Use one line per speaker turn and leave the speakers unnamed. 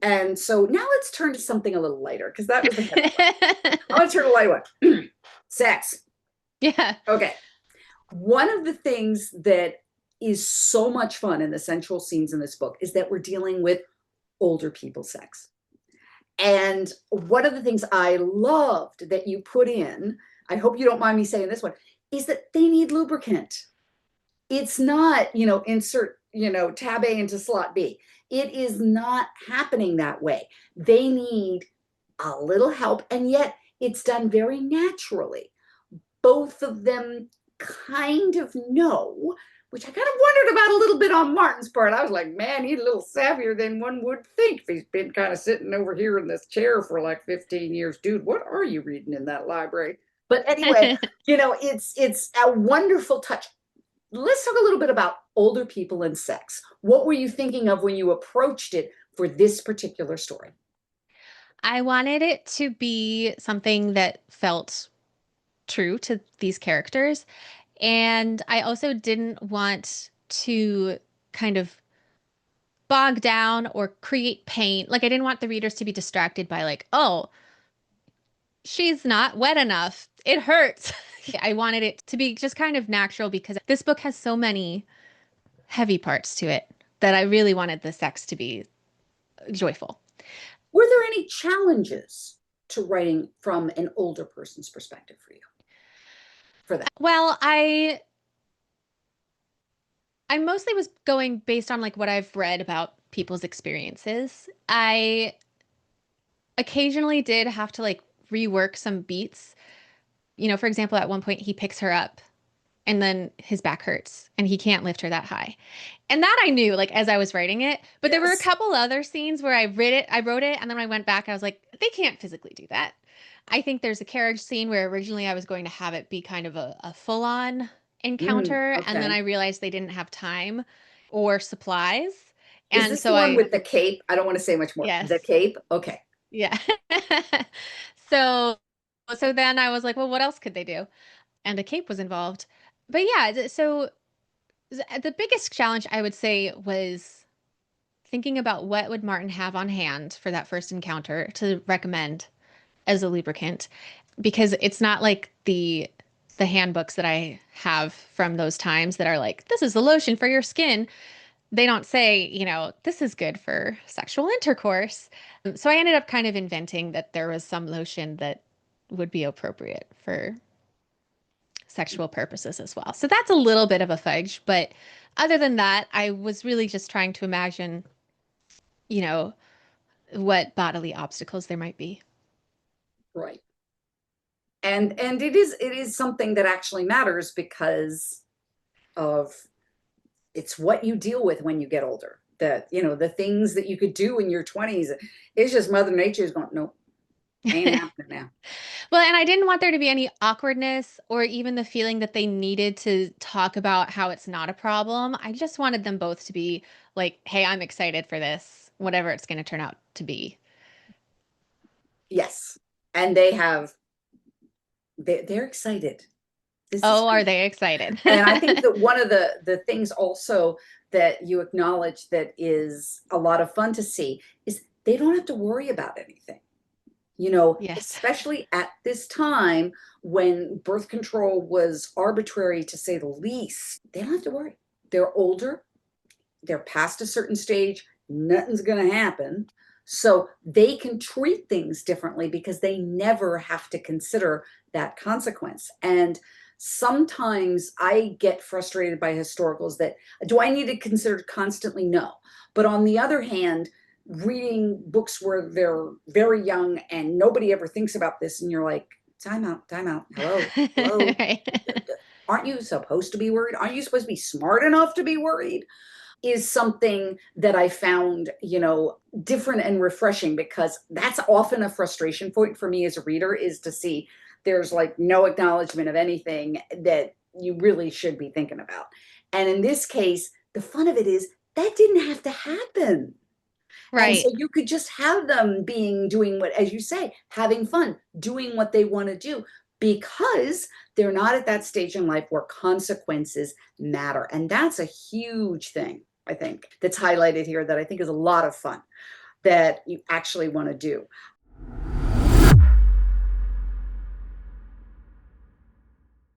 And so now let's turn to something a little lighter because that was the heavy one. I want to turn to light one. Sex.
Yeah.
Okay. One of the things that is so much fun in the central scenes in this book is that we're dealing with older people sex. And one of the things I loved that you put in, I hope you don't mind me saying this one, is that they need lubricant. It's not, insert, tab A into slot B. It is not happening that way. They need a little help, and yet it's done very naturally. Both of them kind of know, which I kind of wondered about a little bit on Martin's part. I was like, man, he's a little savvier than one would think if he's been kind of sitting over here in this chair for like 15 years. Dude, what are you reading in that library? But anyway, it's a wonderful touch. Let's talk a little bit about older people and sex. What were you thinking of when you approached it for this particular story?
I wanted it to be something that felt true to these characters. And I also didn't want to kind of bog down or create pain. Like, I didn't want the readers to be distracted by, like, oh, she's not wet enough. It hurts. I wanted it to be just kind of natural because this book has so many heavy parts to it that I really wanted the sex to be joyful.
Were there any challenges to writing from an older person's perspective for you for that?
Well, I mostly was going based on like what I've read about people's experiences. I occasionally did have to like rework some beats. For example, at one point he picks her up and then his back hurts and he can't lift her that high. And that I knew like as I was writing it, but there were a
Yes.
couple other scenes where I wrote it and then when I went back I was like they can't physically do that. I think there's a carriage scene where originally I was going to have it be kind of a full-on encounter and then
Okay.
I realized they didn't have time or supplies.
Is
And
this
so
the one
I
with the cape? I don't want to say much more.
yes.
The cape? Okay.
Yeah. So so then I was like, well, what else could they do? And a cape was involved. But yeah, so the biggest challenge I would say was thinking about what would Martin have on hand for that first encounter to recommend as a lubricant because it's not like the handbooks that I have from those times that are like this is the lotion for your skin. They don't say, this is good for sexual intercourse. So I ended up kind of inventing that there was some lotion that would be appropriate for sexual purposes as well. So that's a little bit of a fudge, but other than that, I was really just trying to imagine, you know, what bodily obstacles there might be.
Right. And it is something that actually matters because of it's what you deal with when you get older. That, the things that you could do in your 20s, it's just Mother Nature is going, nope, ain't happening now.
Well, and I didn't want there to be any awkwardness or even the feeling that they needed to talk about how it's not a problem. I just wanted them both to be like, hey, I'm excited for this, whatever it's going to turn out to be.
Yes. And they're excited. This is
Oh, are
great.
they excited?
And I think that one of the things also that you acknowledge that is a lot of fun to see is they don't have to worry about anything.
Yes.
Especially at this time when birth control was arbitrary to say the least, they don't have to worry. They're older, they're past a certain stage, nothing's going to happen. So they can treat things differently because they never have to consider that consequence. And sometimes I get frustrated by historicals that do I need to consider constantly? No. But on the other hand, reading books where they're very young and nobody ever thinks about this, and you're like, time out, time out. Hello, hello.
Right.
Aren't you supposed to be worried? Aren't you supposed to be smart enough to be worried? Is something that I found, different and refreshing because that's often a frustration point for me as a reader is to see there's like no acknowledgement of anything that you really should be thinking about. And in this case, the fun of it is that didn't have to happen. And so
Right.
you could just have them doing what, as you say, having fun, doing what they want to do because they're not at that stage in life where consequences matter. And that's a huge thing, I think, that's highlighted here that I think is a lot of fun. that you actually want to do.